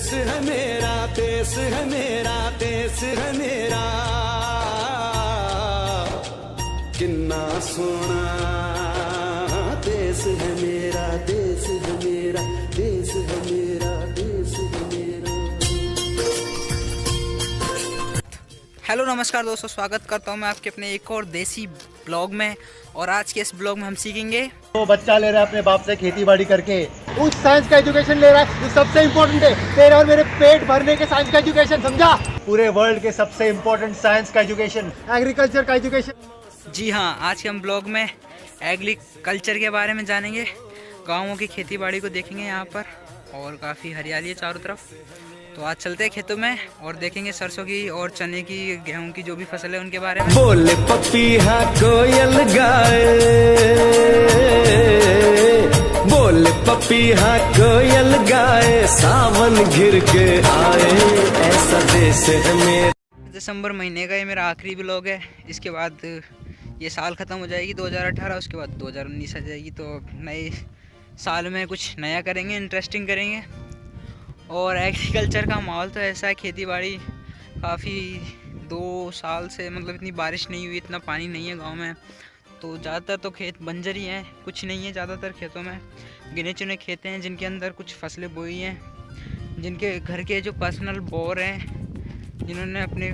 देश है मेरा, देश है मेरा, देश है मेरा, किन्ना सोना देश है मेरा, देश है मेरा, देश है मेरा, देश है मेरा। हेलो नमस्कार दोस्तों, स्वागत करता हूं मैं आपके अपने एक और देसी ब्लॉग में। और आज के इस ब्लॉग में हम सीखेंगे, तो बच्चा ले रहा है अपने बाप से खेती बाड़ी करके, उस साइंस का एजुकेशन ले रहा है जो सबसे इम्पोर्टेंट है। तेरे और मेरे पेट भरने के साइंस का एजुकेशन, समझा? पूरे वर्ल्ड के सबसे इम्पोर्टेंट साइंस का एजुकेशन, एग्रीकल्चर का एजुकेशन। जी हाँ, आज के हम ब्लॉग में एग्रीकल्चर के बारे में जानेंगे। गाँवों की खेती बाड़ी को देखेंगे यहाँ पर, और काफ़ी हरियाली है चारों तरफ। तो आज चलते हैं खेतों में और देखेंगे सरसों की और चने की, गेहूं की जो भी फसल है उनके बारे में। बोले पपीहा कोयल गाए, बोले पपीहा कोयल गाए, सावन घिर के आए, ऐसा देश है मेरा। दिसंबर महीने का ये मेरा आखिरी ब्लॉग है। इसके बाद ये साल ख़त्म हो जाएगी 2018, उसके बाद 2019 आ जाएगी। तो नए साल में कुछ नया करेंगे, इंटरेस्टिंग करेंगे। और एग्रीकल्चर का माहौल तो ऐसा है, खेती बाड़ी काफ़ी 2 साल से मतलब इतनी बारिश नहीं हुई, इतना पानी नहीं है गांव में। तो ज़्यादातर तो खेत बंजर ही हैं, कुछ नहीं है ज़्यादातर खेतों में। गिने चुने खेत हैं जिनके अंदर कुछ फसलें बोई हैं, जिनके घर के जो पर्सनल बोर हैं, जिन्होंने अपने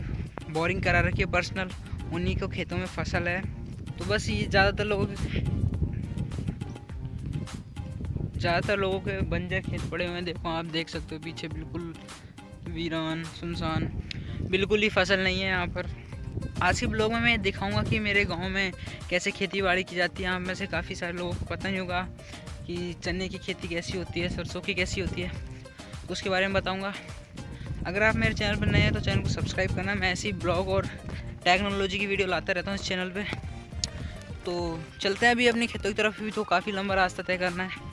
बोरिंग करा रखी है पर्सनल, उन्हीं को खेतों में फसल है। तो बस ये ज़्यादातर लोगों के बंजर खेत पड़े हुए हैं। देखो, आप देख सकते हो पीछे बिल्कुल वीरान सुनसान, बिल्कुल ही फसल नहीं है यहाँ पर। आज के ब्लॉग में मैं दिखाऊंगा कि मेरे गांव में कैसे खेती बाड़ी की जाती है। आप में से काफ़ी सारे लोगों को पता नहीं होगा कि चने की खेती कैसी होती है, सरसों की कैसी होती है, तो उसके बारे में बताऊँगा। अगर आप मेरे चैनल पर नए हैं तो चैनल को सब्सक्राइब करना। मैं ऐसी ब्लॉग और टेक्नोलॉजी की वीडियो लाता रहता हूँ इस चैनल पर। तो चलते हैं अभी अपने खेतों की तरफ। भी तो काफ़ी लंबा रास्ता तय करना है,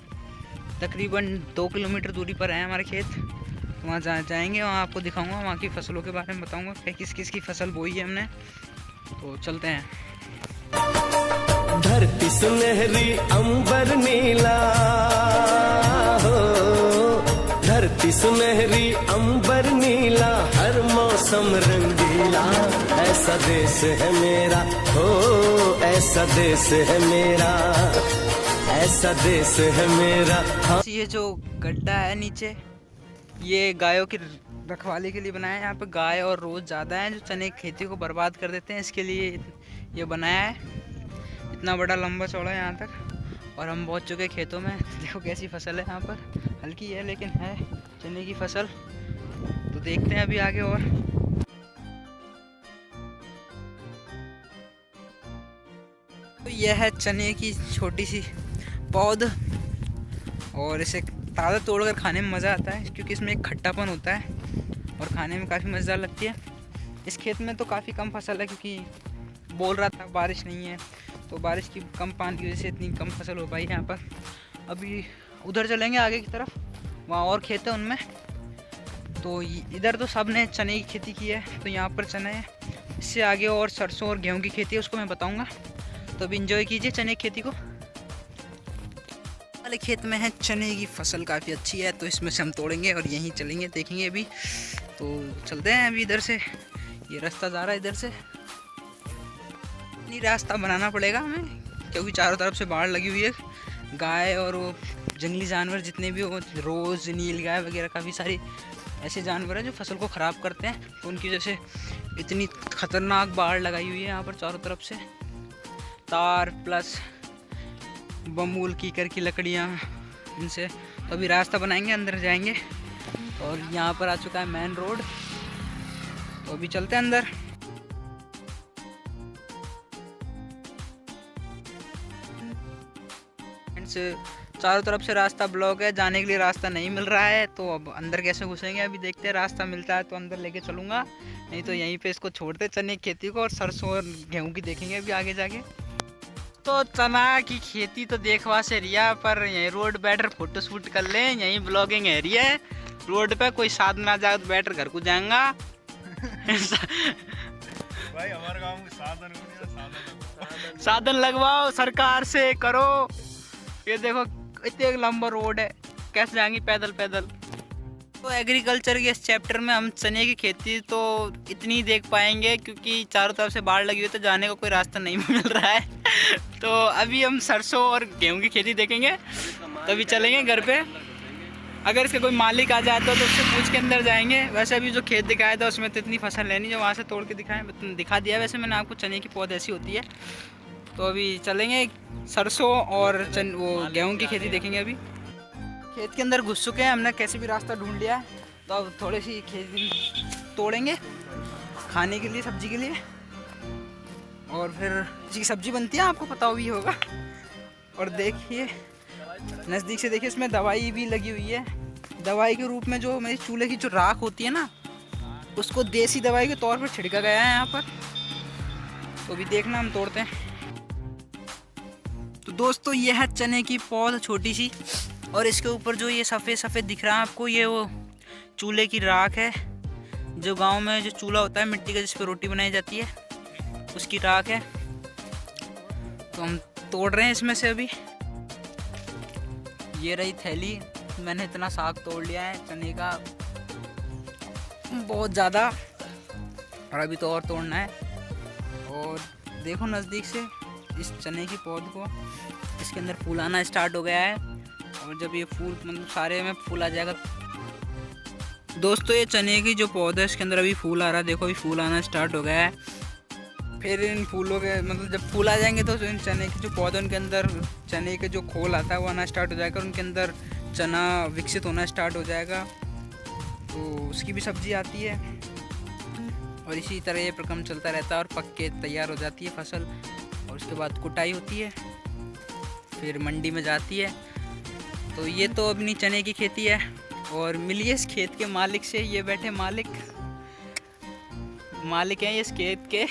तकरीबन 2 किलोमीटर दूरी पर है हमारे खेत। तो वहाँ जाएंगे, वहाँ आपको दिखाऊंगा, वहाँ की फसलों के बारे में बताऊंगा कि किस किस की फसल बोई है हमने। तो चलते हैं। धरती सुनहरी अंबर नीला हो, धरती सुनहरी अंबर नीला, हर मौसम रंगीला, ऐसा देश है मेरा हो, ऐसा देश है मेरा, ऐसा देश है मेरा। ये जो गड्ढा है नीचे, ये गायों की रखवाली के लिए बनाया है। यहाँ पे गाय और रोज़ ज़्यादा हैं जो चने की खेती को बर्बाद कर देते हैं, इसके लिए ये बनाया है। इतना बड़ा लंबा चौड़ा है यहाँ तक। और हम पहुँच चुके खेतों में। देखो कैसी फसल है यहाँ पर, हल्की है लेकिन है चने की फसल। तो देखते हैं अभी आगे। और तो यह है चने की छोटी सी पौध, और इसे ताज़ा तोड़कर खाने में मज़ा आता है क्योंकि इसमें एक खट्टापन होता है और खाने में काफ़ी मज़ेदार लगती है। इस खेत में तो काफ़ी कम फसल है क्योंकि बोल रहा था बारिश नहीं है, तो बारिश की कम पानी की वजह से इतनी कम फसल हो पाई यहाँ पर। अभी उधर चलेंगे आगे की तरफ, वहाँ और खेत है उनमें। तो इधर तो सब ने चने की खेती की है, तो यहाँ पर चने है। इससे आगे और सरसों और गेहूँ की खेती है, उसको मैं बताऊँगा। तो अभी इंजॉय कीजिए चने की खेती को। वाले खेत में है चने की फसल, काफ़ी अच्छी है, तो इसमें से हम तोड़ेंगे और यहीं चलेंगे, देखेंगे अभी। तो चलते हैं अभी इधर से, ये रास्ता जा रहा है इधर से। नहीं, रास्ता बनाना पड़ेगा हमें क्योंकि चारों तरफ से बाढ़ लगी हुई है। गाय और वो जंगली जानवर जितने भी हो, रोज़ नील गाय वगैरह, काफ़ी सारी ऐसे जानवर हैं जो फसल को ख़राब करते हैं। तो उनकी वजह से इतनी ख़तरनाक बाढ़ लगाई हुई है यहाँ पर चारों तरफ से। तार प्लस बमूल कीकर की लकड़ियाँ, इनसे। तो अभी रास्ता बनाएंगे, अंदर जाएंगे। और यहाँ पर आ चुका है मेन रोड, तो अभी चलते हैं अंदर। चारों तरफ से रास्ता ब्लॉक है, जाने के लिए रास्ता नहीं मिल रहा है। तो अब अंदर कैसे घुसेंगे अभी देखते हैं। रास्ता मिलता है तो अंदर लेके चलूँगा, नहीं तो यहीं पे इसको छोड़ते चने की खेती को, और सरसों और गेहूँ की देखेंगे अभी आगे जाके। तो चना की खेती तो देखवा से रिया, पर यहीं रोड बैठर फोटो शूट कर लें, यहीं ब्लॉगिंग है रही है। रोड पे कोई साधन आ जाए तो बैठर घर को जाएगा। भाई हमारे गांव में साधन लगवाओ, सरकार से करो। ये देखो इतने लंबा रोड है, कैसे जाएंगी पैदल पैदल। तो एग्रीकल्चर के इस चैप्टर में हम चने की खेती तो इतनी देख पाएंगे क्योंकि चारों तरफ से बाढ़ लगी हुई है, तो जाने का कोई रास्ता नहीं मिल रहा है। तो अभी हम सरसों और गेहूं की खेती देखेंगे, तभी चलेंगे घर पे। अगर इसका कोई मालिक आ जाता तो उससे पूछ के अंदर जाएंगे। वैसे अभी जो खेत दिखाया था उसमें तो इतनी फसल है नहीं जो वहाँ से तोड़ के दिखा दिया। वैसे मैंने आपको चने की पौध ऐसी होती है। तो अभी चलेंगे सरसों और वो गेहूँ की खेती देखेंगे। अभी खेत के अंदर घुस चुके हैं, हमने कैसे भी रास्ता ढूंढ लिया है। तो अब थोड़ी सी खेती तोड़ेंगे खाने के लिए, सब्जी के लिए। और फिर जी सब्जी बनती है, आपको पता भी होगा। और देखिए नज़दीक से देखिए, इसमें दवाई भी लगी हुई है। दवाई के रूप में जो मेरी चूल्हे की जो राख होती है ना, उसको देसी दवाई के तौर पर छिड़का गया है यहाँ पर। तो अभी देखना हम तोड़ते हैं। तो दोस्तों ये है चने की पौध छोटी सी, और इसके ऊपर जो ये सफ़ेद सफ़ेद दिख रहा है आपको, ये वो चूल्हे की राख है। जो गांव में जो चूल्हा होता है मिट्टी का जिस पर रोटी बनाई जाती है, उसकी राख है। तो हम तोड़ रहे हैं इसमें से। अभी ये रही थैली, मैंने इतना साग तोड़ लिया है चने का, बहुत ज़्यादा। और अभी तो और तोड़ना है। और देखो नज़दीक से इस चने की पौध को, इसके अंदर फूल आना स्टार्ट हो गया है। और जब ये फूल मतलब सारे में फूल आ जाएगा। दोस्तों ये चने की जो पौधा है इसके अंदर अभी फूल आ रहा है। देखो अभी फूल आना स्टार्ट हो गया है। फिर इन फूलों के मतलब जब फूल आ जाएंगे तो इन चने के जो पौधे, उनके अंदर चने के जो खोल आता है वो आना स्टार्ट हो जाएगा। उनके अंदर चना विकसित होना स्टार्ट हो जाएगा, तो उसकी भी सब्जी आती है। और इसी तरह ये प्रक्रम चलता रहता है और पक के तैयार हो जाती है फसल। और उसके बाद कुटाई होती है, फिर मंडी में जाती है। तो ये तो अपनी चने की खेती है। और मिलिए इस खेत के मालिक से। ये बैठे मालिक हैं ये इस खेत के।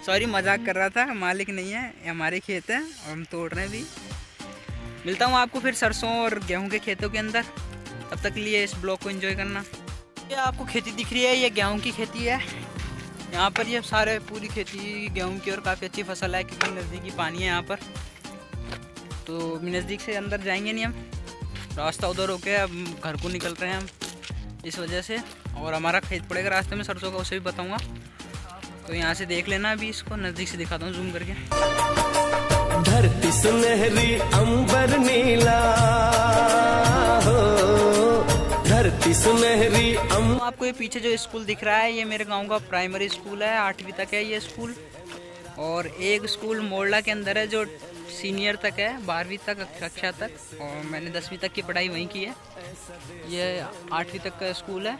सॉरी मजाक कर रहा था, मालिक नहीं है, ये हमारे खेत है और हम तोड़ रहे हैं भी। मिलता हूँ आपको फिर सरसों और गेहूं के खेतों के अंदर। तब तक के लिए इस ब्लॉग को एंजॉय करना। ये आपको खेती दिख रही है, ये गेहूं की खेती है। यहाँ पर ये सारे पूरी खेती गेहूं की, और काफ़ी अच्छी फसल है क्योंकि नज़दीकी पानी है यहाँ पर। तो नज़दीक से अंदर जाएंगे नहीं हम, रास्ता उधर होके अब घर को निकल रहे हैं हम इस वजह से। और हमारा खेत पड़ेगा रास्ते में सरसों का, उसे भी बताऊँगा। तो यहाँ से देख लेना, अभी इसको नज़दीक से दिखाता हूँ जूम करके। धरती सुनहरी अंबर नीला हो, धरती सुनहरी आपको ये पीछे जो स्कूल दिख रहा है, ये मेरे गांव का प्राइमरी स्कूल है। 8वीं तक है ये स्कूल। और एक स्कूल मोरला के अंदर है जो सीनियर तक है, 12वीं तक कक्षा तक। और मैंने 10वीं तक की पढ़ाई वहीं की है। ये 8वीं तक का स्कूल है।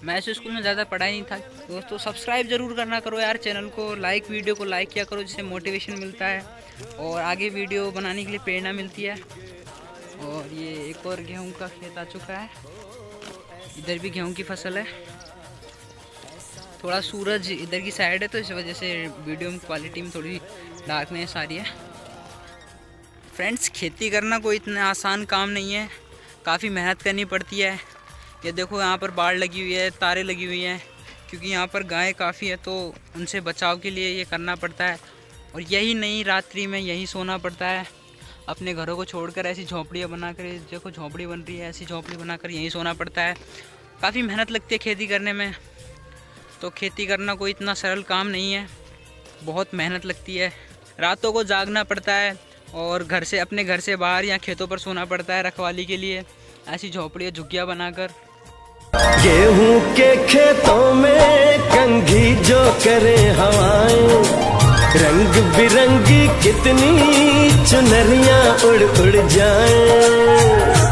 मैं इस स्कूल में ज़्यादा पढ़ाई नहीं था। दोस्तों सब्सक्राइब ज़रूर करना करो यार चैनल को, लाइक वीडियो को लाइक किया करो, जिससे मोटिवेशन मिलता है और आगे वीडियो बनाने के लिए प्रेरणा मिलती है। और ये एक और गेहूं का खेत आ चुका है, इधर भी गेहूं की फसल है। थोड़ा सूरज इधर की साइड है तो इस वजह से वीडियो में क्वालिटी में थोड़ी डार्कनेस आ रही है। फ्रेंड्स खेती करना कोई इतना आसान काम नहीं है, काफ़ी मेहनत करनी पड़ती है। ये देखो यहाँ पर बाढ़ लगी हुई है, तारें लगी हुई हैं, क्योंकि यहाँ पर गायें काफ़ी है तो उनसे बचाव के लिए ये करना पड़ता है। और यही नहीं, रात्रि में यहीं सोना पड़ता है। अपने घरों को छोड़कर ऐसी झोंपड़ियाँ बनाकर, देखो झोंपड़ी बन रही है, ऐसी झोंपड़ी बनाकर यहीं सोना पड़ता है। काफ़ी मेहनत लगती है खेती करने में। तो खेती करना कोई इतना सरल काम नहीं है, बहुत मेहनत लगती है। रातों को जागना पड़ता है और घर से, अपने घर से बाहर या खेतों पर सोना पड़ता है रखवाली के लिए, ऐसी झोंपड़ियाँ झुग्गियाँ बनाकर। गेहूं के खेतों में कंघी जो करे हवाएं, रंग बिरंगी कितनी चुनरियां उड़ उड़ जाएं।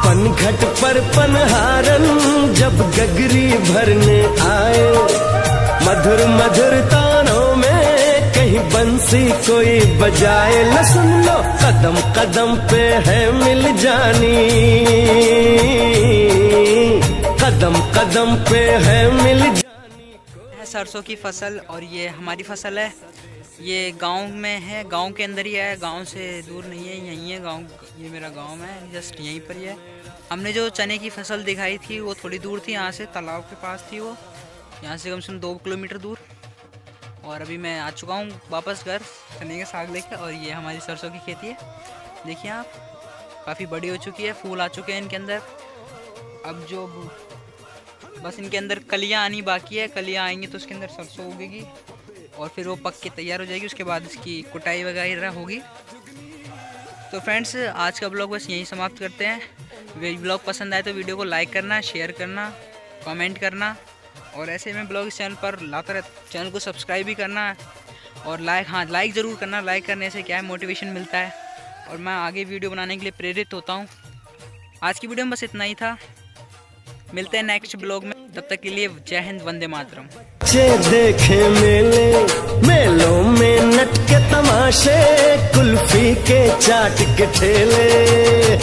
पनघट पर पनहारन जब गगरी भरने आए, मधुर मधुर तानों में कहीं बंसी कोई बजाए। न सुन लो कदम कदम पे है मिल जानी, कदम कदम पे है मिल जानी। सरसों की फसल, और ये हमारी फसल है। ये गांव में है, गांव के अंदर ही है, गांव से दूर नहीं है, यहीं है गांव। ये मेरा गांव है, जस्ट यहीं पर ही है। हमने जो चने की फसल दिखाई थी वो थोड़ी दूर थी, यहाँ से तालाब के पास थी वो, यहाँ से कम से कम 2 किलोमीटर दूर। और अभी मैं आ चुका हूँ वापस घर चने का साग लेकर। और ये हमारी सरसों की खेती है, देखिए आप, काफ़ी बड़ी हो चुकी है, फूल आ चुके हैं इनके अंदर। अब जो बस इनके अंदर कलियाँ आनी बाकी है, कलियाँ आएंगी तो उसके अंदर सरसों उगेगी और फिर वो पक के तैयार हो जाएगी। उसके बाद इसकी कुटाई वगैरह होगी। तो फ्रेंड्स, आज का ब्लॉग बस यहीं समाप्त करते हैं। ब्लॉग पसंद आए तो वीडियो को लाइक करना, शेयर करना, कमेंट करना और ऐसे में ब्लॉग इस चैनल पर लाता रहता, चैनल को सब्सक्राइब भी करना और लाइक ज़रूर करना। लाइक करने से क्या है, मोटिवेशन मिलता है और मैं आगे वीडियो बनाने के लिए प्रेरित होता हूँ। आज की वीडियो में बस इतना ही था, मिलते हैं नेक्स्ट ब्लॉग में, तब तक के लिए जय हिंद, वंदे मातरम। देखे मेलों में नट के तमाशे, कुल्फी के चाट के ठेले।